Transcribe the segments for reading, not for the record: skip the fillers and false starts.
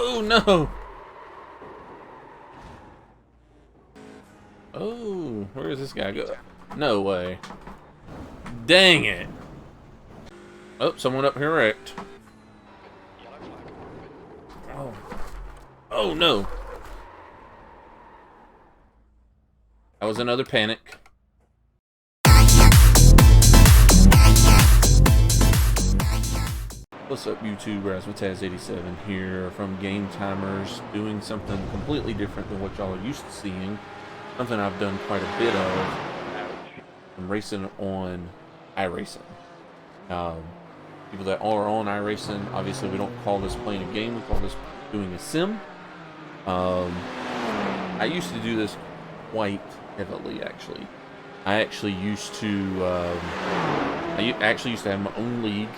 Oh, no. Oh, where does this guy go? No way. Dang it. Oh, someone up here wrecked. Oh. Oh, no. That was another panic. What's up, YouTube? RaceQuip here from GameTimers, doing something completely different than what y'all are used to seeing. Something I've done quite a bit of. I'm racing on iRacing. People that are on iRacing, obviously we don't call this playing a game, we call this doing a sim. I used to do this quite heavily, actually. I used to have my own league.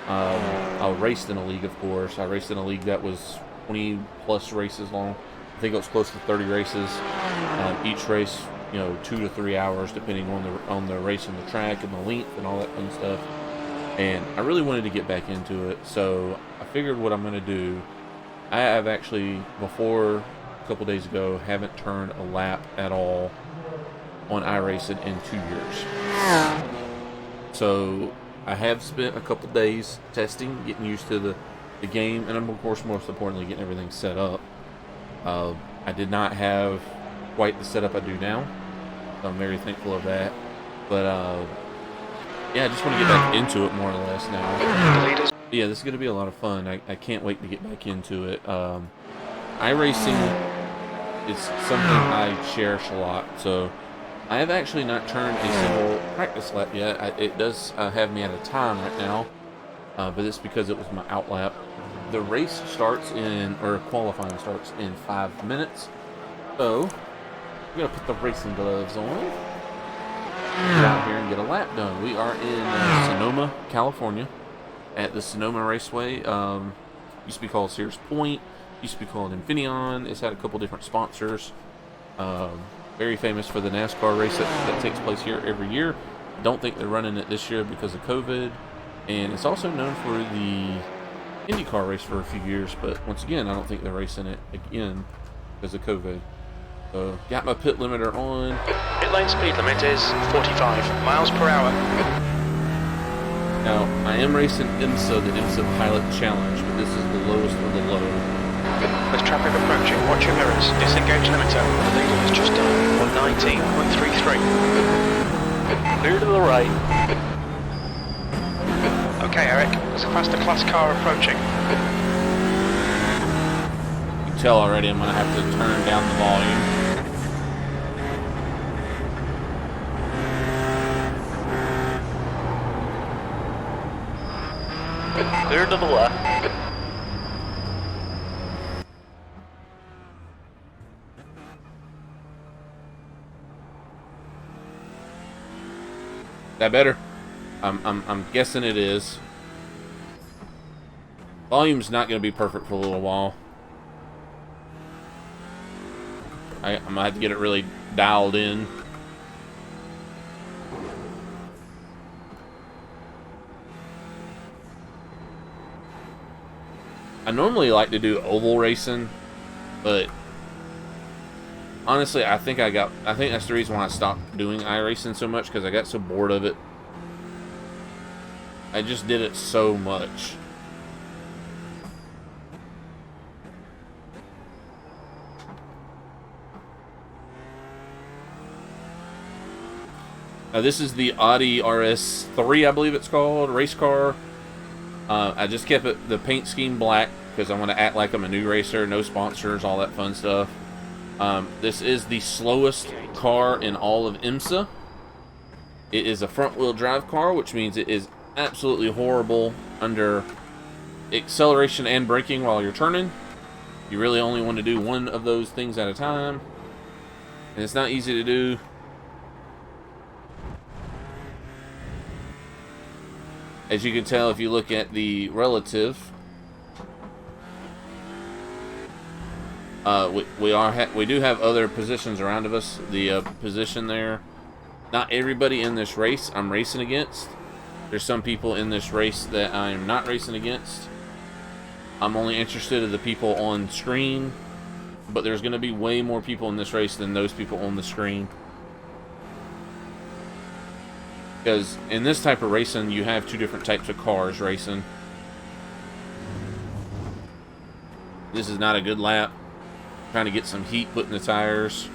I raced in a league, of course. I raced in a league that was 20 plus races long. I think it was close to 30 races. Each race, 2 to 3 hours, depending on the race and the track and the length and all that fun stuff. And I really wanted to get back into it, so I figured what I'm going to do. I have actually, before a couple days ago, haven't turned a lap at all on iRacing in 2 years. So I have spent a couple days testing, getting used to the game, and of course, most importantly, getting everything set up. I did not have quite the setup I do now, so I'm very thankful of that. But yeah, I just want to get back into it more or less now. Yeah, this is going to be a lot of fun. I can't wait to get back into it. iRacing is something I cherish a lot, so I have actually not turned a single practice lap yet. It does have me at a time right now, but it's because it was my out lap. The race starts qualifying starts in 5 minutes. So, I'm going to put the racing gloves on, get out here and get a lap done. We are in Sonoma, California, at the Sonoma Raceway. Used to be called Sears Point, used to be called Infineon. It's had a couple different sponsors. Very famous for the NASCAR race that takes place here every year. Don't think they're running it this year because of COVID. And it's also known for the IndyCar race for a few years, but once again, I don't think they're racing it again because of COVID. So, got my pit limiter on. Pit lane speed limit is 45 miles per hour. Now, I am racing IMSA, the IMSA Pilot Challenge, but this is the lowest of the low. There's traffic approaching. Watch your mirrors. Disengage limiter. The leader has just done 119.33. Clear to the right. Okay, Eric. There's a faster class car approaching. You can tell already I'm going to have to turn down the volume. Clear to the left. That better? I'm guessing it is. Volume's not going to be perfect for a little while. I'm going to have to get it really dialed in. I normally like to do oval racing, but honestly, I think that's the reason why I stopped doing iRacing so much, because I got so bored of it. I just did it so much. Now, this is the Audi RS3, I believe it's called, race car. I just kept the paint scheme black because I want to act like I'm a new racer, no sponsors, all that fun stuff. This is the slowest car in all of IMSA. It is a front-wheel drive car, which means it is absolutely horrible under acceleration and braking while you're turning. You really only want to do one of those things at a time, and it's not easy to do. As you can tell if you look at the relative, we do have other positions around of us. The position there, not everybody in this race I'm racing against. There's some people in this race that I'm not racing against. I'm only interested in the people on screen, but there's going to be way more people in this race than those people on the screen. Because in this type of racing, you have two different types of cars racing. This is not a good lap. Trying to get some heat put in the tires.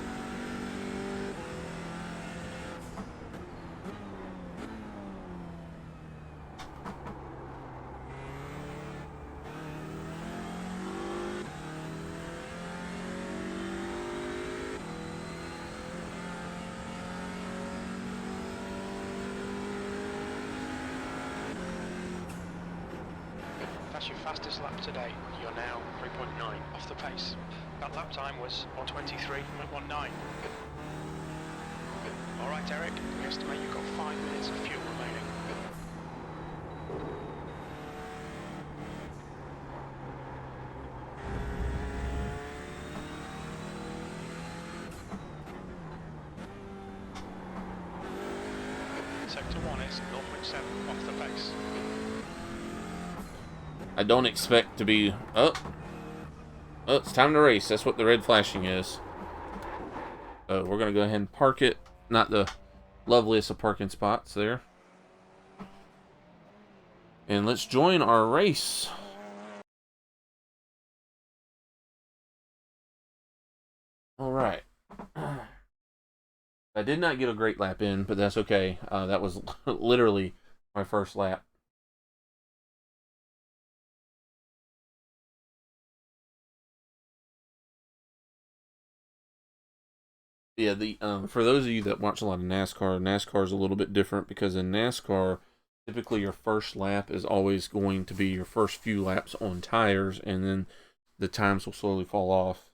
That's your fastest lap today. You're now 3.9 off the pace. That lap time was 1:23.19. Alright Eric, we estimate you've got 5 minutes of fuel remaining. Sector 1 is 0.7 off the pace. I don't expect to be... Oh, it's time to race. That's what the red flashing is. So we're going to go ahead and park it. Not the loveliest of parking spots there. And let's join our race. Alright. I did not get a great lap in, but that's okay. That was literally my first lap. Yeah, for those of you that watch a lot of NASCAR is a little bit different because in NASCAR, typically your first lap is always going to be your first few laps on tires, and then the times will slowly fall off.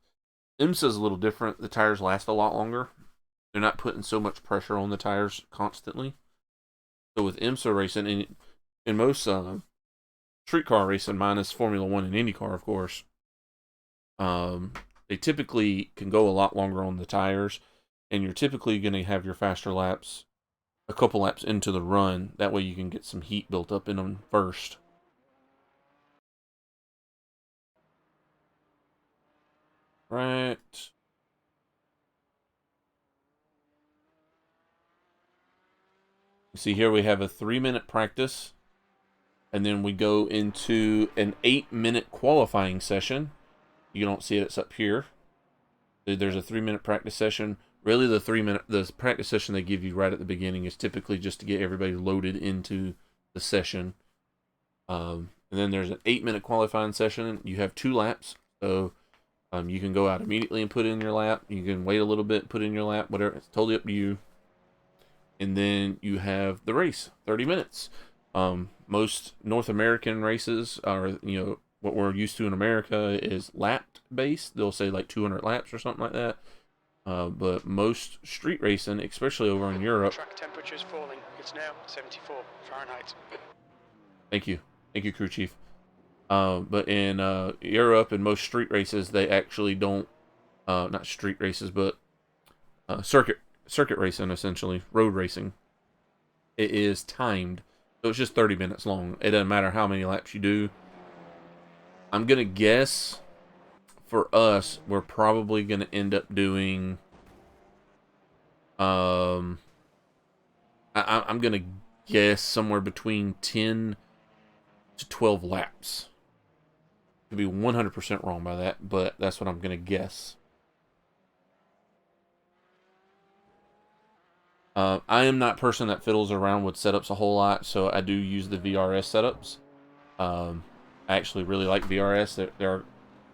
IMSA is a little different. The tires last a lot longer. They're not putting so much pressure on the tires constantly. So with IMSA racing, in most street car racing, minus Formula 1 and IndyCar, of course, they typically can go a lot longer on the tires, and you're typically going to have your faster laps a couple laps into the run. That way you can get some heat built up in them first. Right. See, here we have a 3-minute practice, and then we go into an 8-minute qualifying session. You don't see it, it's up here. There's a 3-minute practice session. Really, the practice session they give you right at the beginning is typically just to get everybody loaded into the session. And then there's an 8-minute qualifying session. You have 2 laps, so you can go out immediately and put in your lap. You can wait a little bit, put in your lap, whatever. It's totally up to you. And then you have the race, 30 minutes. Most North American races are, what we're used to in America is lap based. They'll say like 200 laps or something like that. But most street racing, especially over in Europe... Track temperature's falling. It's now 74 Fahrenheit. Thank you, crew chief. But in Europe and most street races, they actually don't... not street races, but circuit racing, essentially. Road racing. It is timed. So it's just 30 minutes long. It doesn't matter how many laps you do. I'm going to guess... For us, we're probably going to end up doing... I'm going to guess somewhere between 10 to 12 laps. Could be 100% wrong by that, but that's what I'm going to guess. I am not a person that fiddles around with setups a whole lot, so I do use the VRS setups. I actually really like VRS. They're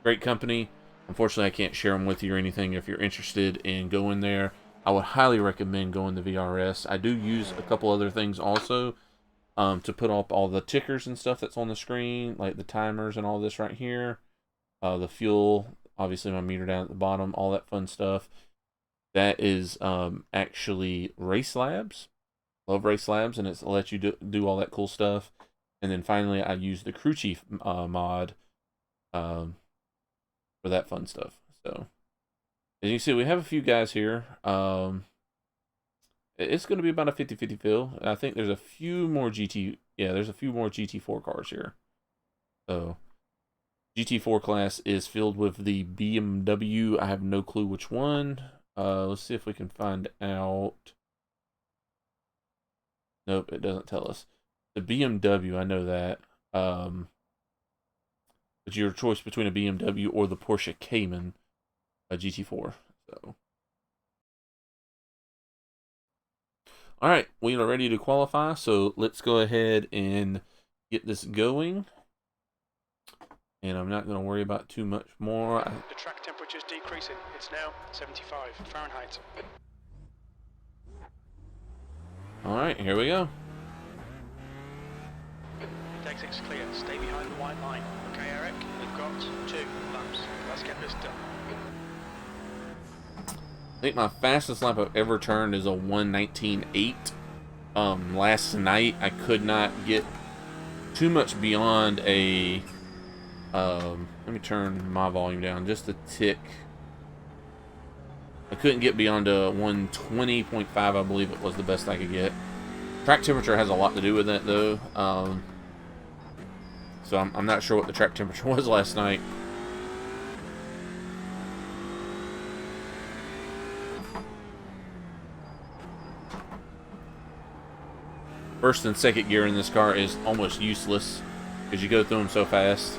great company. Unfortunately, I can't share them with you or anything. If you're interested in going there, I would highly recommend going to VRS. I do use a couple other things also to put up all the tickers and stuff that's on the screen, like the timers and all this right here. The fuel, obviously my meter down at the bottom, all that fun stuff. That is actually Race Labs. Love Race Labs, and it'll let you do all that cool stuff. And then finally, I use the Crew Chief mod for that fun stuff. So, as you can see, we have a few guys here. It's going to be about a 50-50 fill. I think there's a few more there's a few more GT4 cars here. So, GT4 class is filled with the BMW. I have no clue which one. Let's see if we can find out. Nope, it doesn't tell us. The BMW, I know that. It's your choice between a BMW or the Porsche Cayman GT4. So, all right, we are ready to qualify. So let's go ahead and get this going. And I'm not going to worry about too much more. The track temperature is decreasing. It's now 75 Fahrenheit. All right, here we go. Exit's clear. Stay behind the white line. Okay, Eric, we've got 2 laps. Let's get this done. I think my fastest lap I've ever turned is a 1:19.8. Last night I could not get too much beyond a. Let me turn my volume down just a tick. I couldn't get beyond a 1:20.5. I believe it was the best I could get. Track temperature has a lot to do with that, though. So I'm not sure what the track temperature was last night. First and second gear in this car is almost useless because you go through them so fast.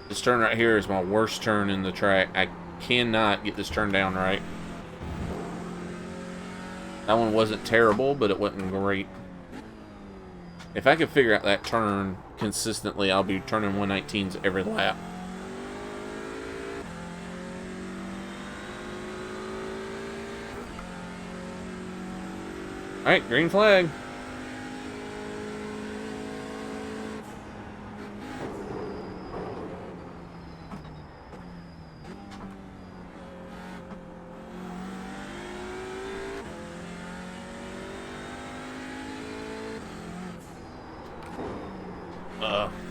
This turn right here is my worst turn in the track. I cannot get this turn down right. That one wasn't terrible, but it wasn't great. If I could figure out that turn consistently, I'll be turning 119s every lap. Alright, green flag.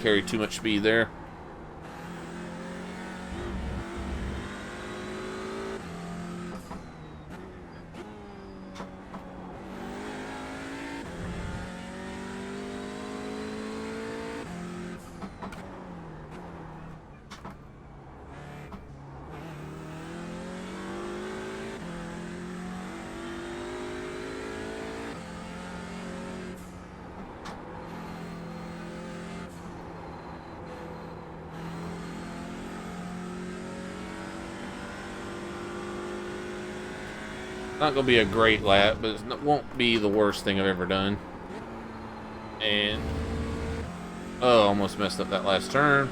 Carried too much speed there. Not gonna be a great lap, but it won't be the worst thing I've ever done. And oh, almost messed up that last turn.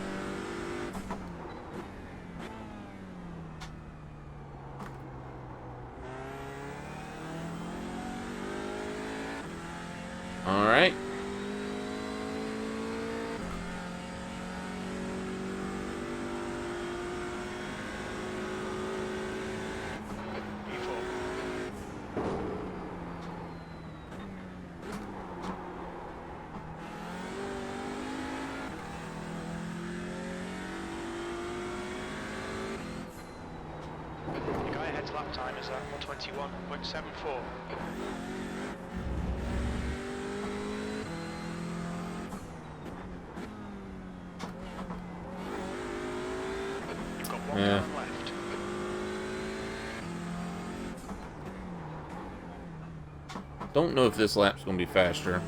All right. Lap time is at 1:21.74. You've got one turn left. Don't know if this lap's gonna be faster.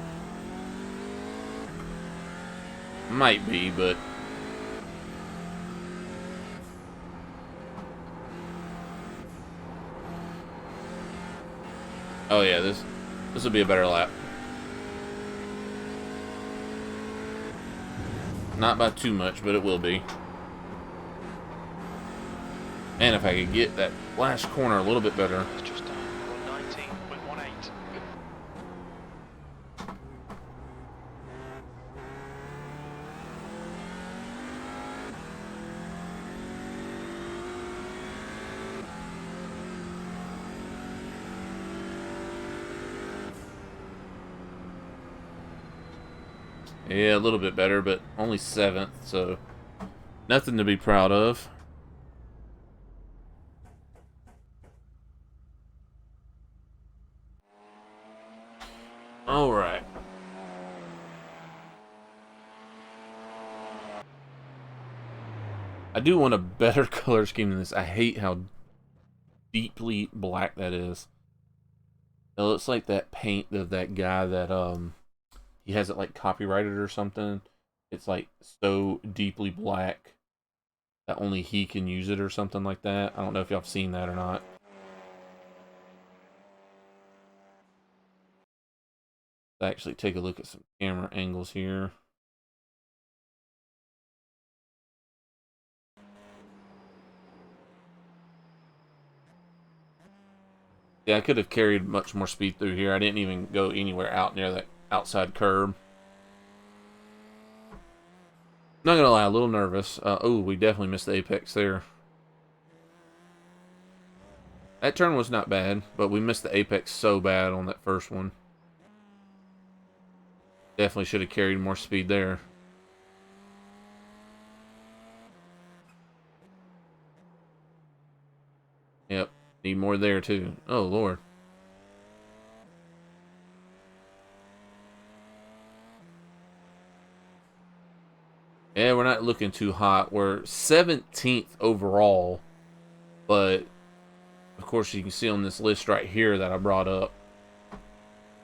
Might be, but oh yeah, this will be a better lap. Not by too much, but it will be. And if I could get that last corner a little bit better. It's just 119.18. Yeah, a little bit better, but only 7th, so Nothing to be proud of. All right. I do want a better color scheme than this. I hate how deeply black that is. It looks like that paint of that guy that he has it like copyrighted or something. It's like so deeply black that only he can use it or something like that. I don't know if y'all have seen that or not. Let's actually take a look at some camera angles here. Yeah, I could have carried much more speed through here. I didn't even go anywhere out near that outside curb. Not gonna lie, a little nervous. Oh, we definitely missed the apex there. That turn was not bad, but we missed the apex so bad on that first one. Definitely should have carried more speed there. Yep, need more there too. Oh, Lord. Yeah, we're not looking too hot. We're 17th overall, but of course you can see on this list right here that I brought up.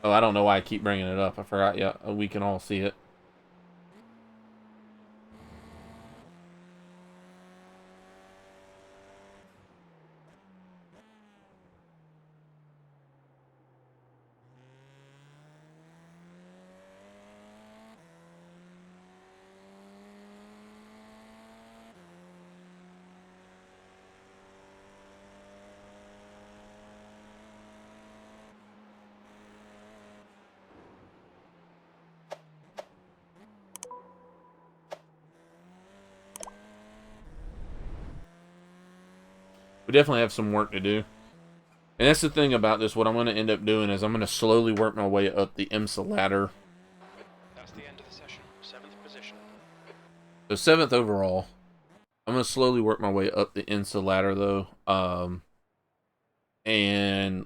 Oh, I don't know why I keep bringing it up. I forgot. Yeah, we can all see it. We definitely have some work to do. And that's the thing about this. What I'm going to end up doing is I'm going to slowly work my way up the IMSA ladder. That's the end of the session. 7th position. So 7th overall. I'm going to slowly work my way up the IMSA ladder, though. And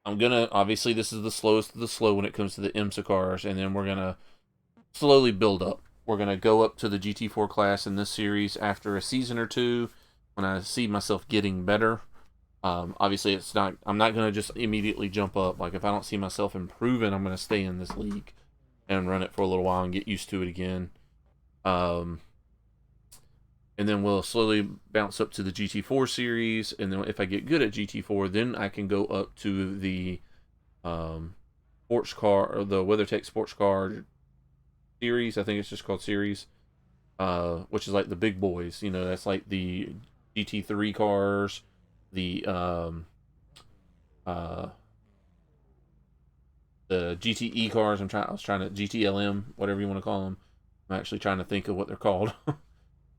I'm going to... Obviously, this is the slowest of the slow when it comes to the IMSA cars. And then we're going to slowly build up. We're going to go up to the GT4 class in this series after a season or two when I see myself getting better. Obviously, it's not. I'm not going to just immediately jump up. Like, if I don't see myself improving, I'm going to stay in this league and run it for a little while and get used to it again. And then we'll slowly bounce up to the GT4 series. And then if I get good at GT4, then I can go up to the sports car, or the WeatherTech sports car series. I think it's just called series, which is like the big boys. You know, that's like the GT3 cars, the GTE cars. I was trying to GTLM, whatever you want to call them. I'm actually trying to think of what they're called.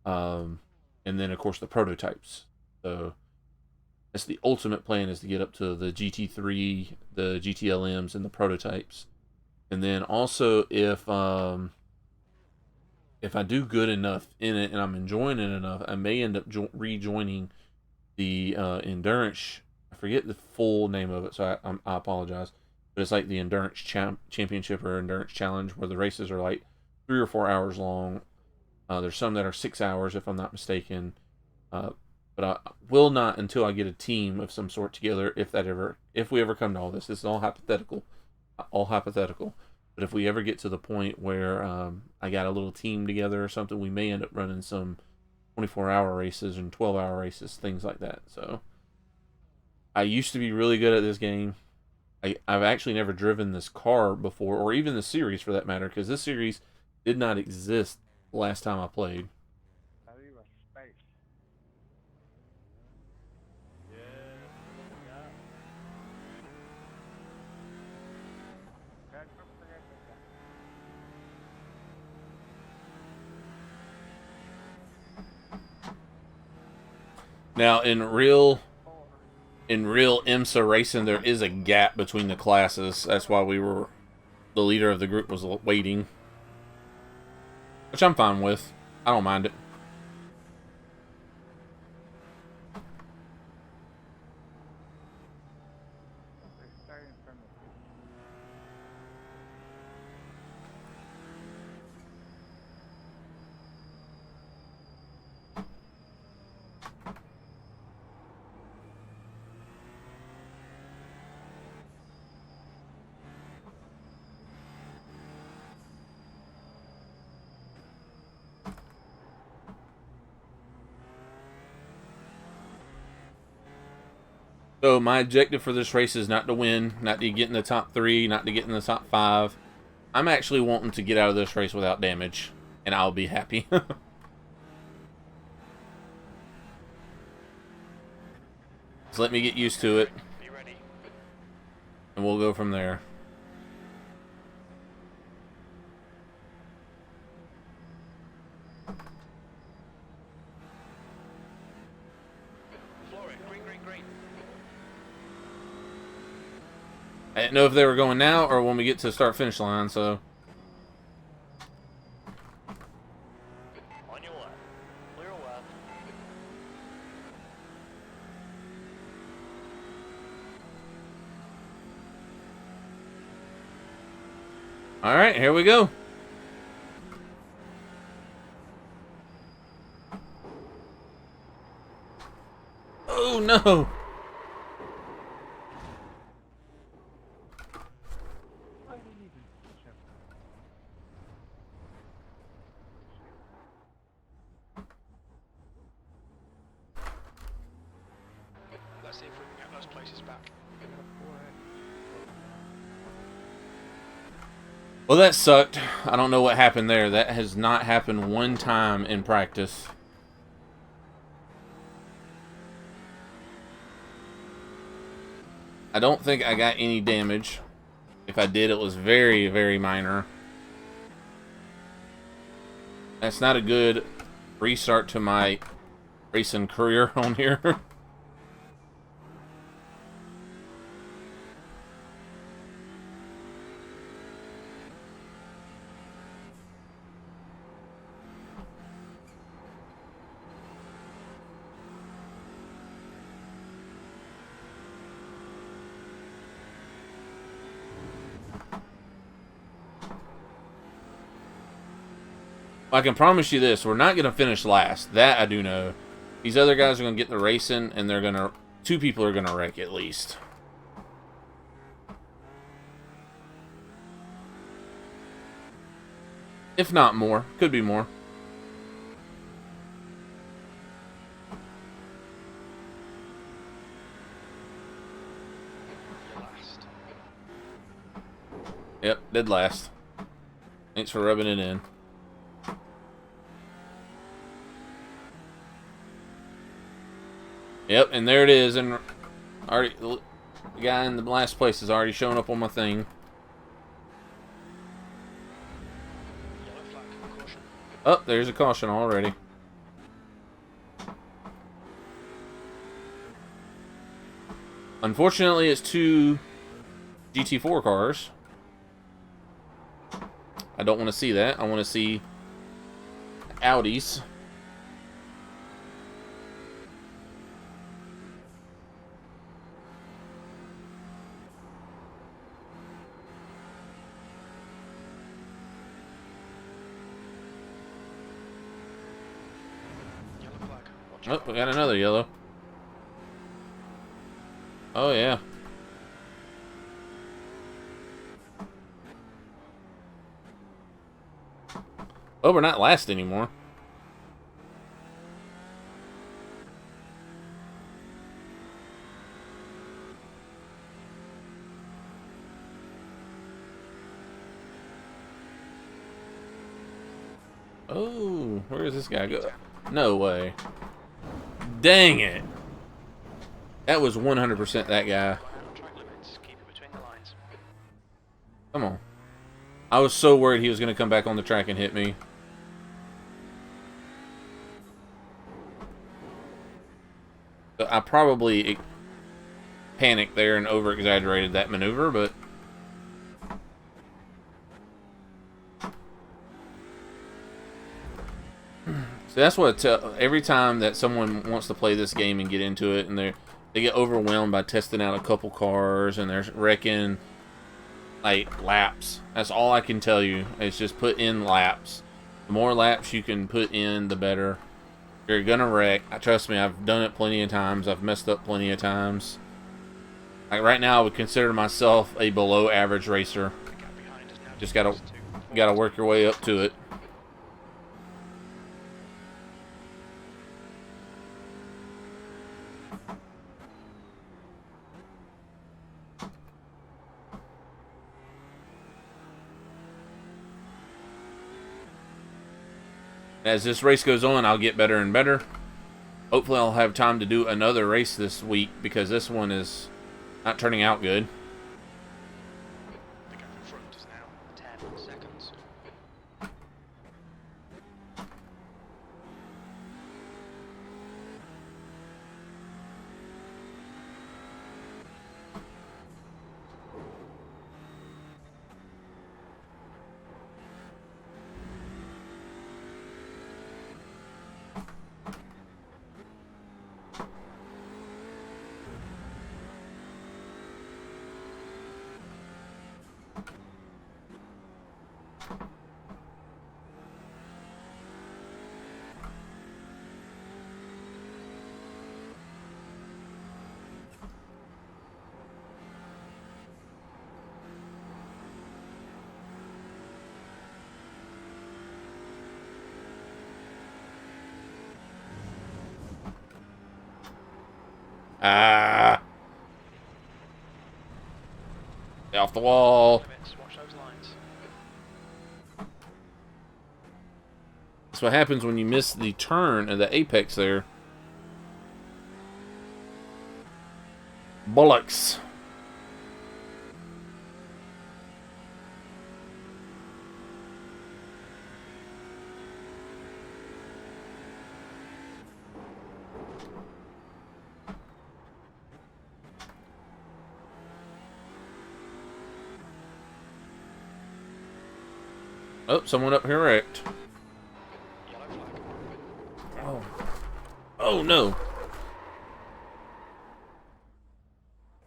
And then of course the prototypes. So that's the ultimate plan, is to get up to the GT3, the GTLMs, and the prototypes. And then also if I do good enough in it and I'm enjoying it enough, I may end up rejoining the endurance. I forget the full name of it, so I apologize. But it's like the endurance championship or endurance challenge, where the races are like 3 or 4 hours long. There's some that are 6 hours, if I'm not mistaken. But I will not, until I get a team of some sort together. If we ever come to all this, this is all hypothetical. But if we ever get to the point where I got a little team together or something, we may end up running some 24-hour races and 12-hour races, things like that. So I used to be really good at this game. I've actually never driven this car before, or even the series for that matter, because this series did not exist last time I played. Now, in real IMSA racing, there is a gap between the classes. That's why the leader of the group was waiting, which I'm fine with. I don't mind it. So my objective for this race is not to win, not to get in the top 3, not to get in the top 5. I'm actually wanting to get out of this race without damage, and I'll be happy. So let me get used to it, and we'll go from there. I didn't know if they were going now or when we get to the start finish line, so. On your left. Clear left. All right, here we go. Oh no. Let's see if we can get those places back. Well, that sucked. I don't know what happened there. That has not happened one time in practice. I don't think I got any damage. If I did, it was very, very minor. That's not a good restart to my racing career on here. I can promise you this, we're not going to finish last. That I do know. These other guys are going to get the racing, and they're going to... 2 people are going to wreck at least. If not more. Could be more. Last. Yep, dead last. Thanks for rubbing it in. Yep, and there it is, and already the guy in the last place is already showing up on my thing. Yellow flag. Caution. Oh, there's a caution already. Unfortunately, it's 2 GT4 cars. I don't want to see that. I want to see Audis. Yellow flag. Watch Oh, out. we got another yellow. Oh, yeah. Oh, we're not last anymore. Oh, where does this guy go? No way. Dang it. That was 100% that guy. Track limits. Keep it between the lines. Come on. I was so worried he was going to come back on the track and hit me. So I probably panicked there and over-exaggerated that maneuver, but... So that's what every time that someone wants to play this game and get into it, and they get overwhelmed by testing out a couple cars and they're wrecking like laps. That's all I can tell you. It's just put in laps. The more laps you can put in, the better. You're gonna wreck. Trust me, I've done it plenty of times. I've messed up plenty of times. Like right now, I would consider myself a below average racer. The gap behind is now Just decreased to gotta work your way up to it. As this race goes on, I'll get better and better. Hopefully I'll have time to do another race this week, because this one is not turning out good. The gap in front is now 10 seconds. Ah! Get off the wall. Watch those lines. That's what happens when you miss the turn at the apex there. Bollocks. Oh, someone up here wrecked. Yellow flag. Oh. Oh no.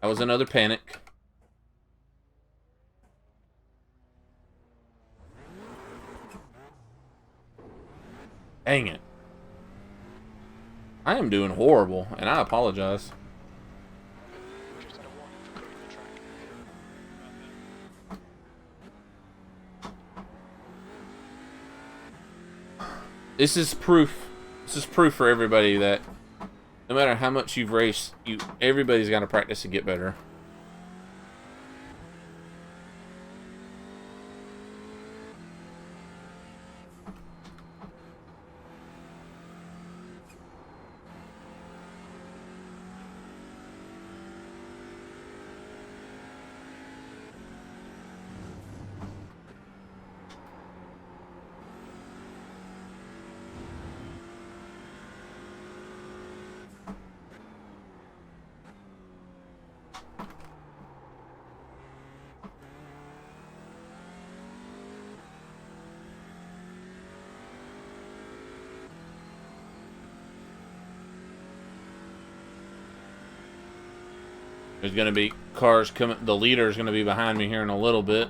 That was another panic. Dang it. I am doing horrible, and I apologize. Just had a warning for cutting the track. This is proof. This is proof for everybody that no matter how much you've raced, everybody's got to practice to get better. There's going to be cars coming. The leader is going to be behind me here in a little bit.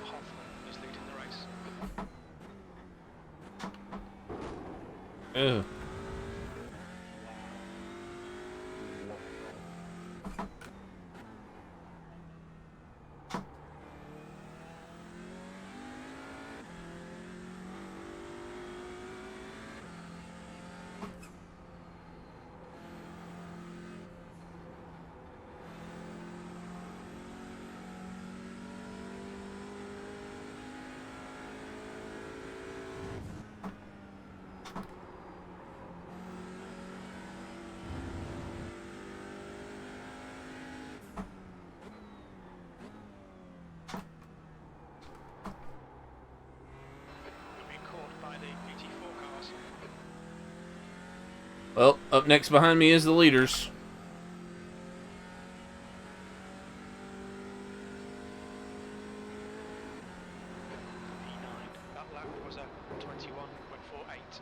Hoffman is leading the race. Ugh. Being caught by the PT4 cars. Well, up next behind me is the leaders. P9. That lap was a 21.48.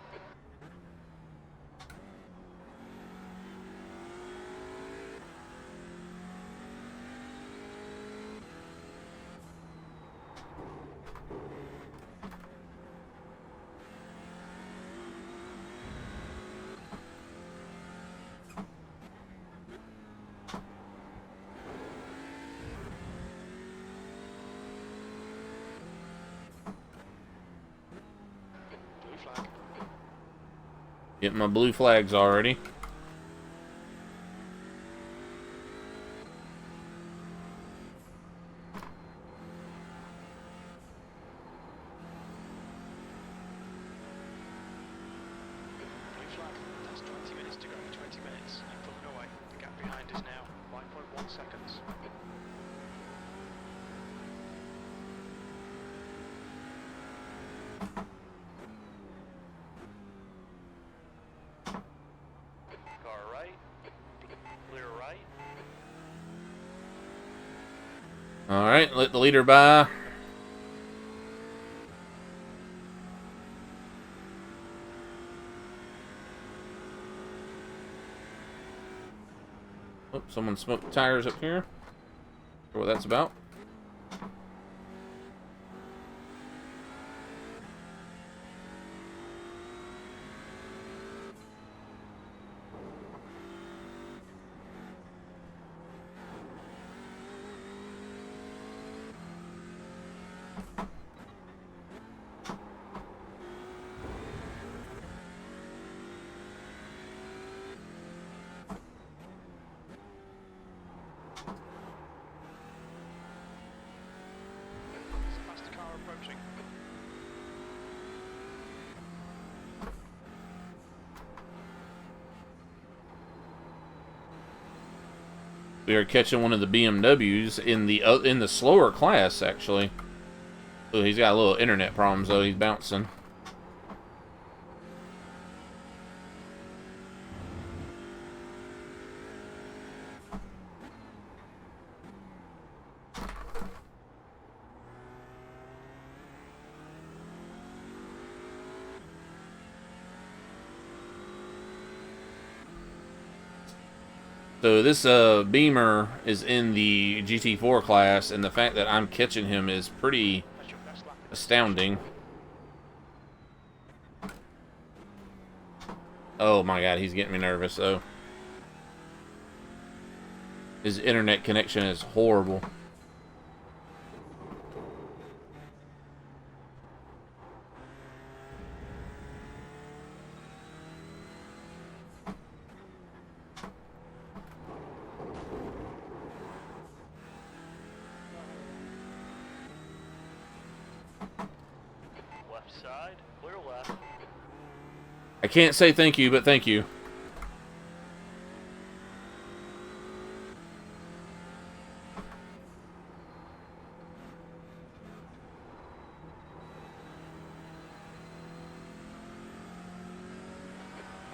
Get my blue flags already. Blue flag. That's 20 minutes to go. 20 minutes. And pulling away. The gap behind is now 5.1 seconds. Car right. Clear right. Alright, let the leader by. Oh, someone smoked tires up here. Sure what that's about. There's a faster car approaching. We are catching one of the BMWs in the slower class, actually. Oh, he's got a little internet problems, though. He's bouncing. So this Beamer is in the GT4 class, and the fact that I'm catching him is pretty That's your best lap. astounding. Oh my god, he's getting me nervous, though. His internet connection is horrible. Left side. Clear left. I can't say thank you, but thank you.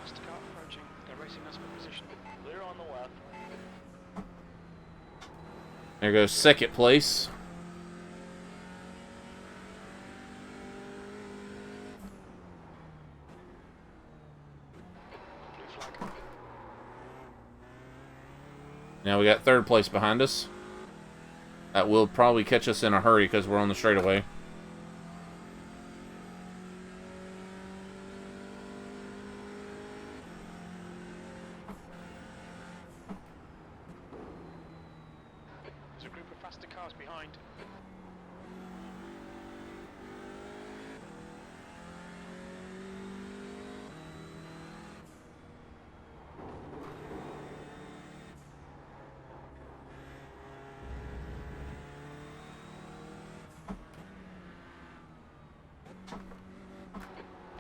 Faster car approaching. They're racing us for position. Clear on the left. There goes second place. Blue flag. Now we got third place behind us. That will probably catch us in a hurry because we're on the straightaway. There's a group of faster cars behind.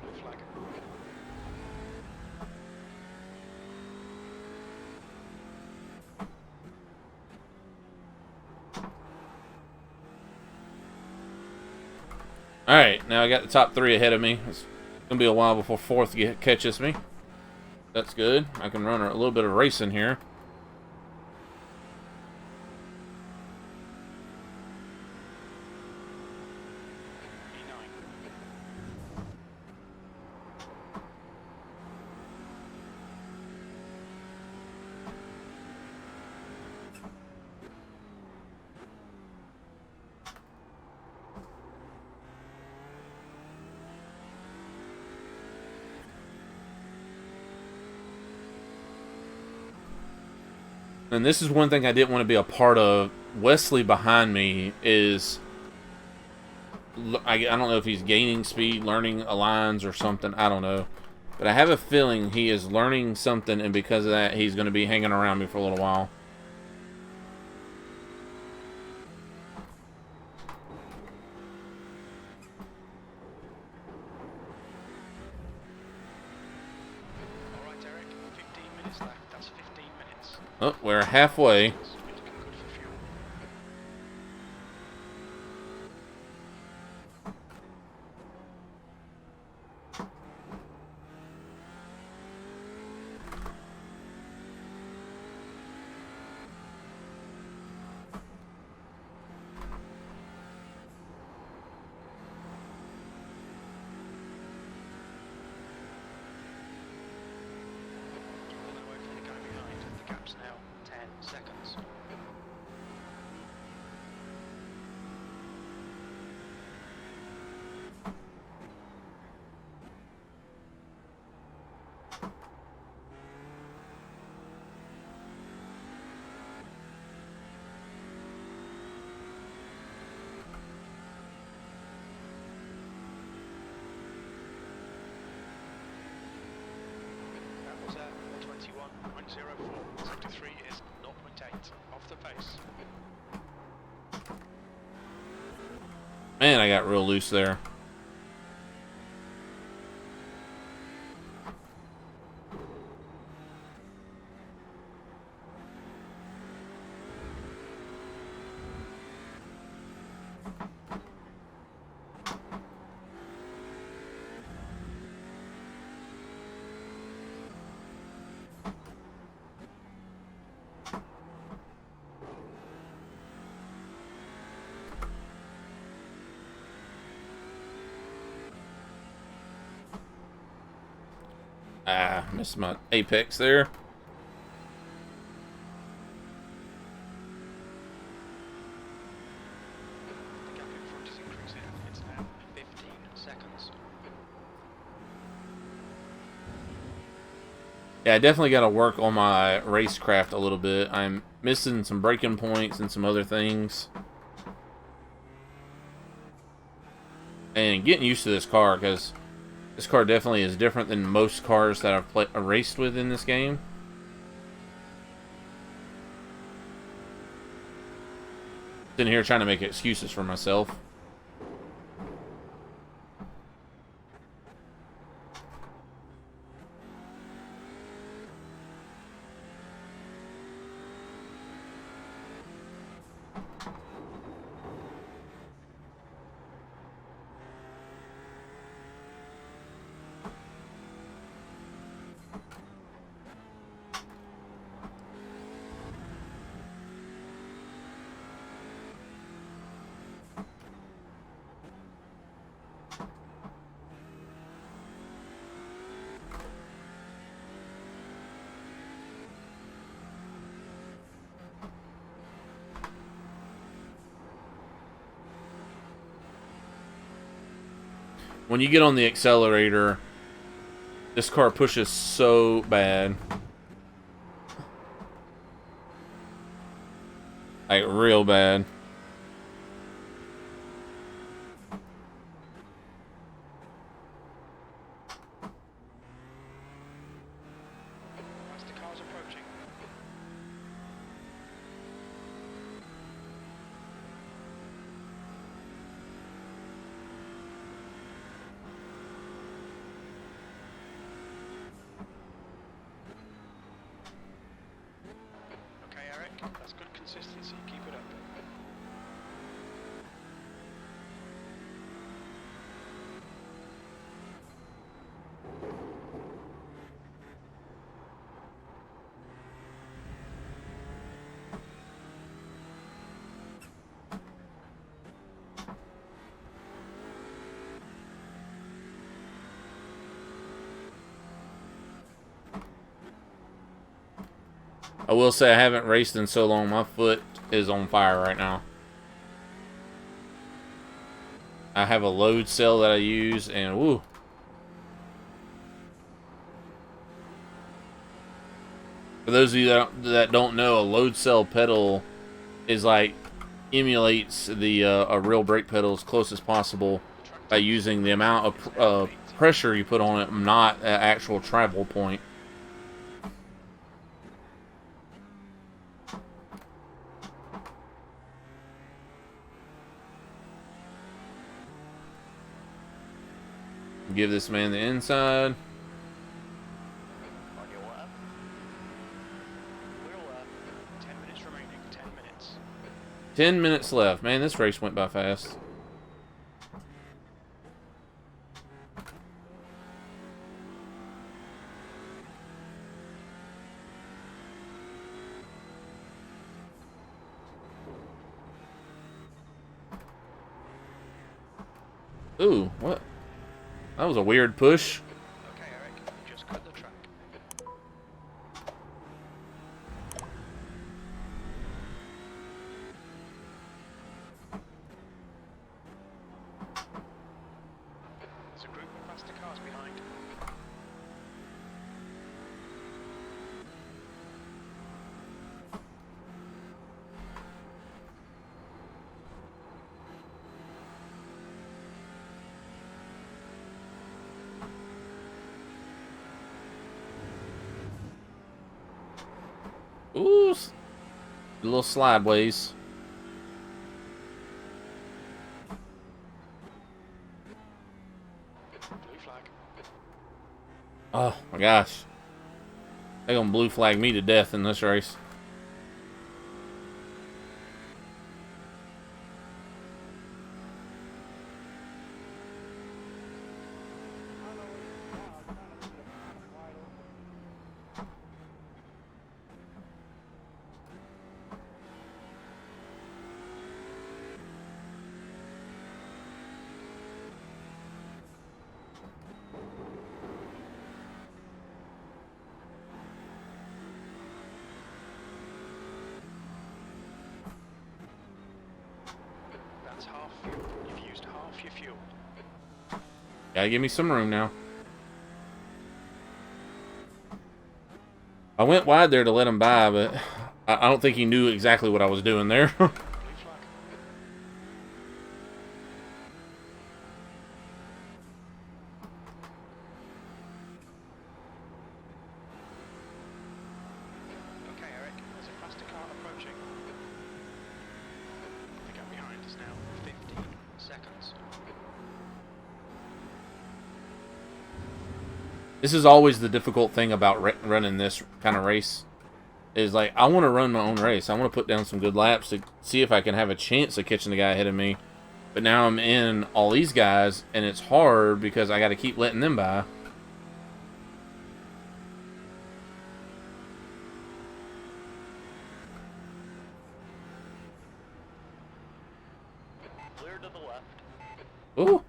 Blue flag. Alright, now I got the top three ahead of me. It's going to be a while before fourth catches me. That's good. I can run a little bit of racing here. E9. And this is one thing I didn't want to be a part of. Wesley behind me is... I don't know if he's gaining speed, learning lines or something. I don't know. But I have a feeling he is learning something, and because of that, he's going to be hanging around me for a little while. Alright, Eric, 15 minutes left. That's 15 minutes. Oh, we're halfway. Now 10 seconds. That was 121.04. Sector 3 is 0.8 off the pace. Man, I got real loose there. Ah, missed my apex there. The gap in front is increasing. It's now 15 seconds. Yeah, I definitely got to work on my racecraft a little bit. I'm missing some braking points and some other things. And getting used to this car, because this car definitely is different than most cars that I've raced with in this game. Sitting here trying to make excuses for myself. When you get on the accelerator, this car pushes so bad. Like, real bad. As the car's approaching. Okay, Eric, that's good consistency. Keep it up. I will say I haven't raced in so long, my foot is on fire right now. I have a load cell that I use, and woo. For those of you that don't know, a load cell pedal is like emulates the a real brake pedal as close as possible by using the amount of pressure you put on it, not an actual travel point. Give this man the inside. On your left. Wheel left. 10 minutes remaining. 10 minutes. 10 minutes left. Man, this race went by fast. Ooh, what? That was a weird push. Okay, Eric, just cut the track. There's a group of faster cars behind. Ooh, a little slideways. Blue flag. Oh my gosh. They're gonna blue flag me to death in this race. That's half fuel. You've used half your fuel. Gotta give me some room now. I went wide there to let him by, but I don't think he knew exactly what I was doing there. Blue flag. Okay, Eric, there's a faster car approaching. The gap behind is now 15 seconds. This is always the difficult thing about running this kind of race. Is like, I want to run my own race. I want to put down some good laps to see if I can have a chance of catching the guy ahead of me. But now I'm in all these guys, and it's hard because I got to keep letting them by. Clear to the left. Ooh.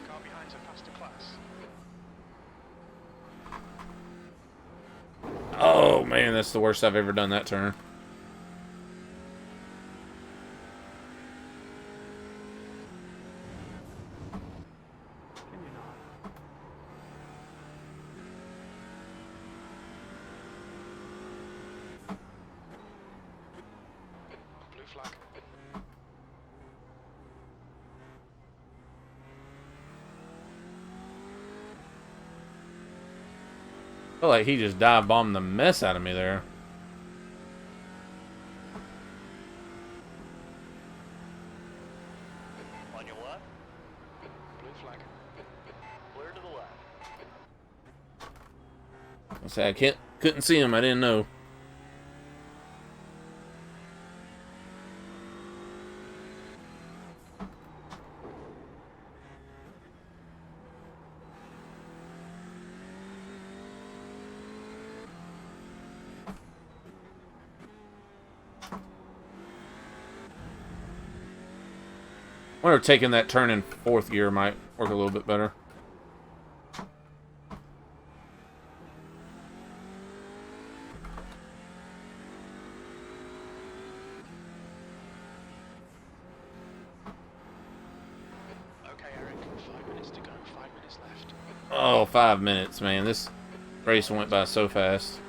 Car behind's a faster class. Oh, man, that's the worst I've ever done that turn. Blue flag. I feel like he just dive bombed the mess out of me there. On your left. Blue flag. Clear to the left. I say I couldn't see him. I didn't know. wonder if taking that turn in fourth gear might work a little bit better. Okay, Eric, 5 minutes to go, 5 minutes left. Oh, 5 minutes, man. This race went by so fast.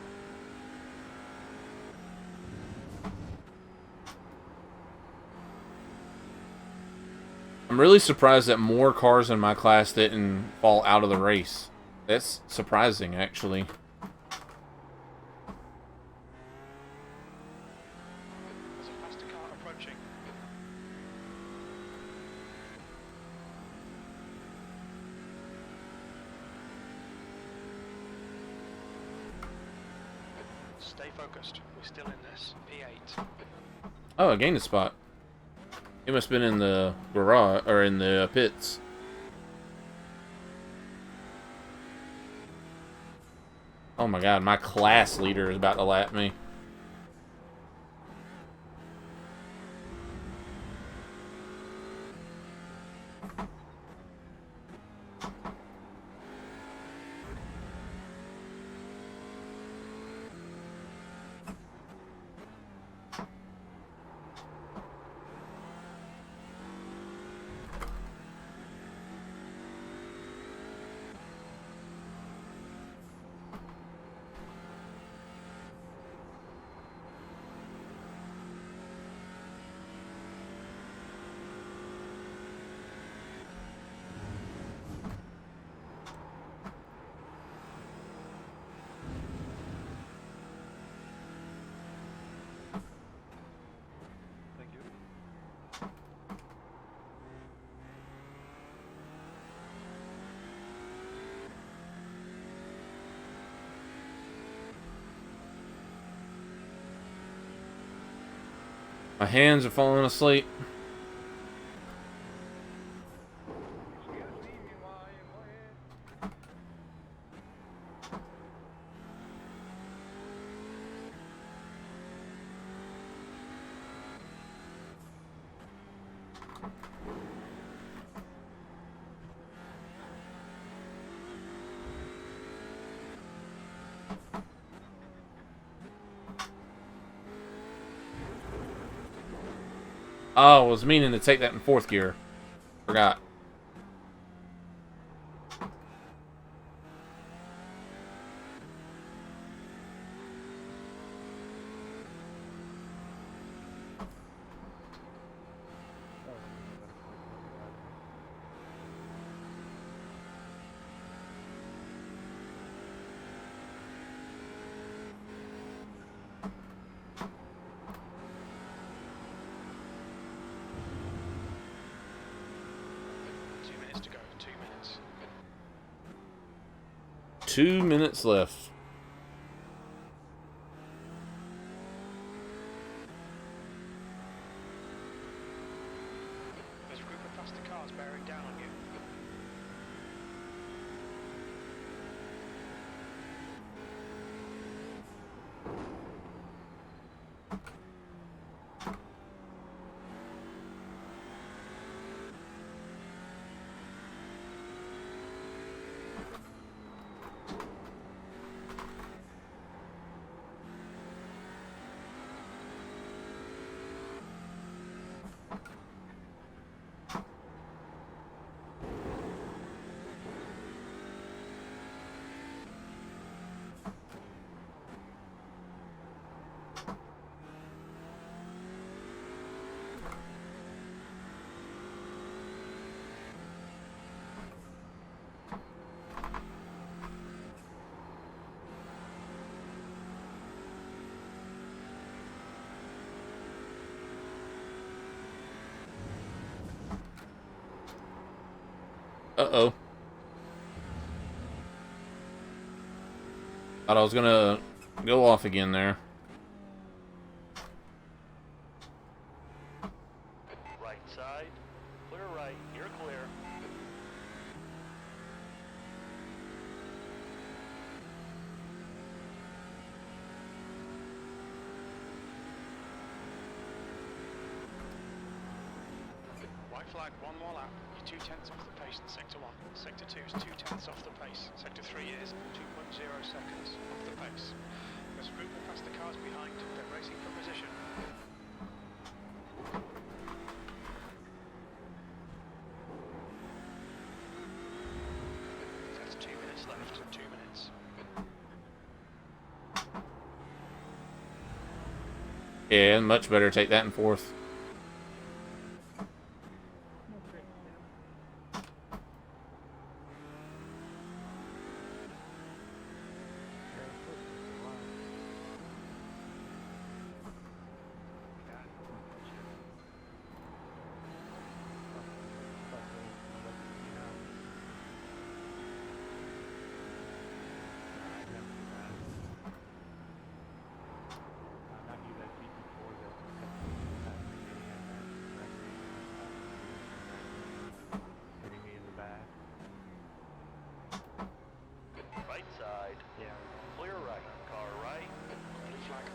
I'm really surprised that more cars in my class didn't fall out of the race. That's surprising, actually. There's a faster car approaching. Stay focused. We're still in this. P8. Oh, I gained a spot. He must have been in the garage, or in the pits. Oh my god, my class leader is about to lap me. Thank you. My hands are falling asleep. Oh, I was meaning to take that in fourth gear. Forgot. To go, 2 minutes. 2 minutes left. There's a group of faster cars bearing down on you. Uh-oh. Thought I was gonna go off again there. Right side. Clear right. You're clear. White flag, one more lap. You're 2/10 off the pace in sector 1. Sector 2 is 2/10 off the pace. Sector 3 is 2.0 seconds off the pace. As the group will pass the cars behind, they're racing for position. That's 2 minutes left. 2 minutes. Yeah, much better take that in fourth. Right side. Yeah. Clear right. Car right. Blue flag.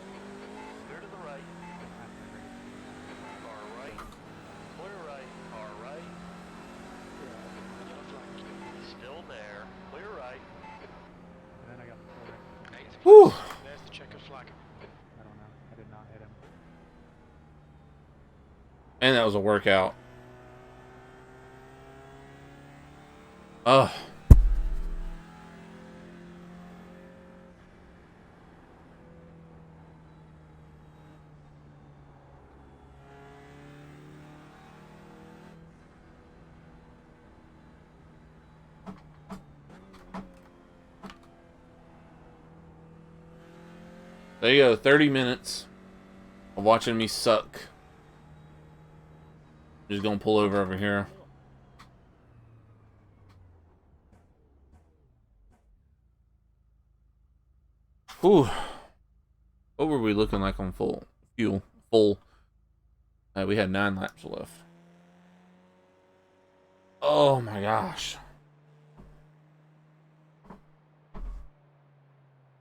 Clear to the right. Car right. Clear right. Car right. Yellow flag. Still there. Clear right. And then I got the 8th Whew. place. There's the checkered flag. I don't know. I did not hit him. And that was a workout. Ugh. There you go, 30 minutes of watching me suck. Just gonna pull over here. Whew. What were we looking like on full fuel? Full. We had 9 laps left. Oh my gosh.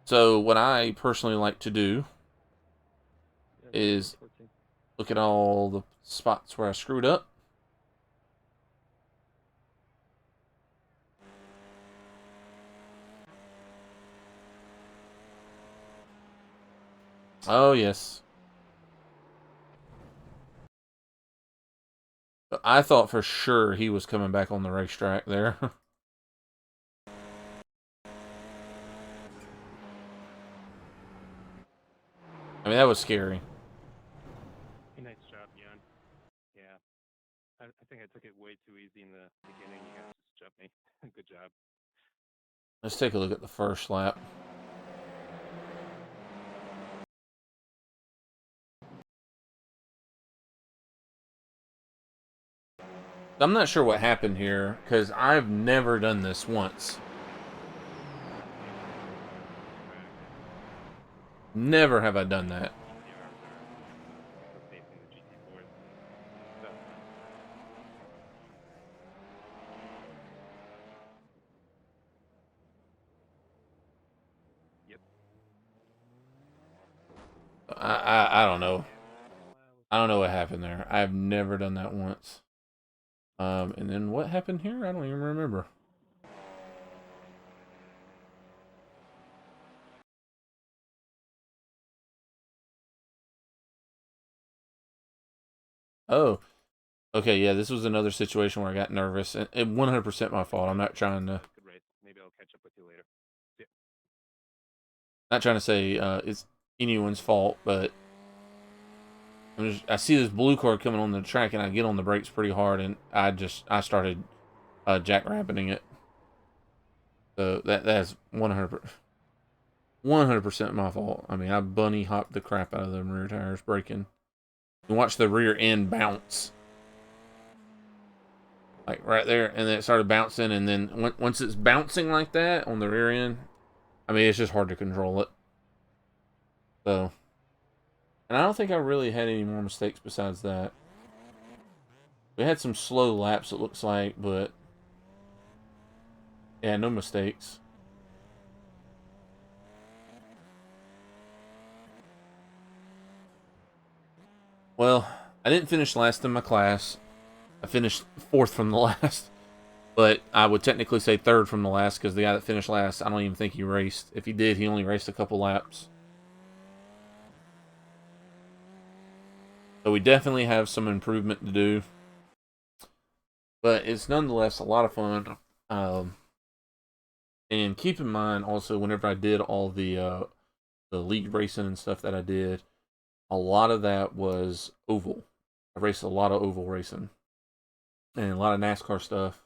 So what I personally like to do is look at all the spots where I screwed up. Oh yes. I thought for sure he was coming back on the racetrack there. I mean, that was scary. Nice job, Jan. Yeah. I think I took it way too easy in the beginning. You guys just jumped me. Good job. Let's take a look at the first lap. I'm not sure what happened here, because I've never done this once. Never have I done that. I don't know. I don't know what happened there. I've never done that once. And then what happened here? I don't even remember. Oh. Okay, yeah, this was another situation where I got nervous. And 100% my fault. I'm not trying to... Good race. Maybe I'll catch up with you later. Yeah. Not trying to say it's anyone's fault, but... I see this blue car coming on the track, and I get on the brakes pretty hard, and I started jackrabbiting it. So that's 100% my fault. I mean, I bunny hopped the crap out of them rear tires braking. You watch the rear end bounce, like right there, and then it started bouncing, and then once it's bouncing like that on the rear end, I mean, it's just hard to control it. So. And I don't think I really had any more mistakes besides that. We had some slow laps, it looks like, but... yeah, no mistakes. Well, I didn't finish last in my class. I finished 4th from the last. But I would technically say 3rd from the last because the guy that finished last, I don't even think he raced. If he did, he only raced a couple laps. So we definitely have some improvement to do. But it's nonetheless a lot of fun. And keep in mind also, whenever I did all the league racing and stuff that I did, a lot of that was oval. I raced a lot of oval racing and a lot of NASCAR stuff.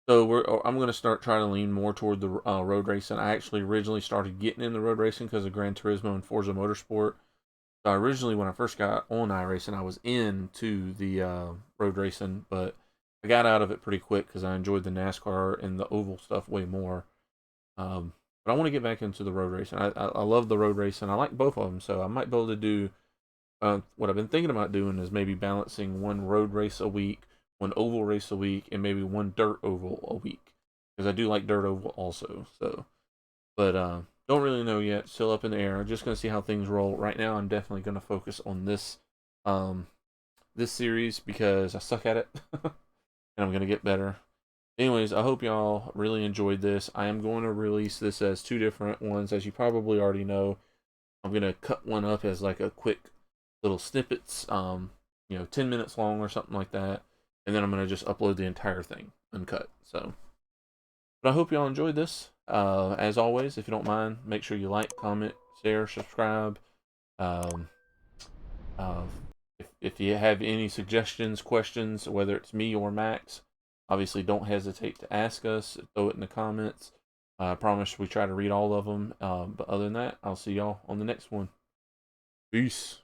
So I'm going to start trying to lean more toward the road racing. I actually originally started getting into road racing because of Gran Turismo and Forza Motorsport. So originally, when I first got on iRacing, I was into the road racing, but I got out of it pretty quick because I enjoyed the NASCAR and the oval stuff way more. But I want to get back into the road racing. I love the road racing. I like both of them, so I might be able to do what I've been thinking about doing is maybe balancing one road race a week, one oval race a week, and maybe one dirt oval a week, because I do like dirt oval also. So, but don't really know yet. Still up in the air. Just gonna see how things roll. Right now, I'm definitely gonna focus on this this series because I suck at it, and I'm gonna get better. Anyways, I hope y'all really enjoyed this. I am going to release this as 2 different ones, as you probably already know. I'm gonna cut one up as like a quick little snippets, 10 minutes long or something like that. And then I'm going to just upload the entire thing uncut. So, but I hope y'all enjoyed this. As always, if you don't mind, make sure you like, comment, share, subscribe. If you have any suggestions, questions, whether it's me or Max, obviously don't hesitate to ask us. Throw it in the comments. I promise we try to read all of them. But other than that, I'll see y'all on the next one. Peace.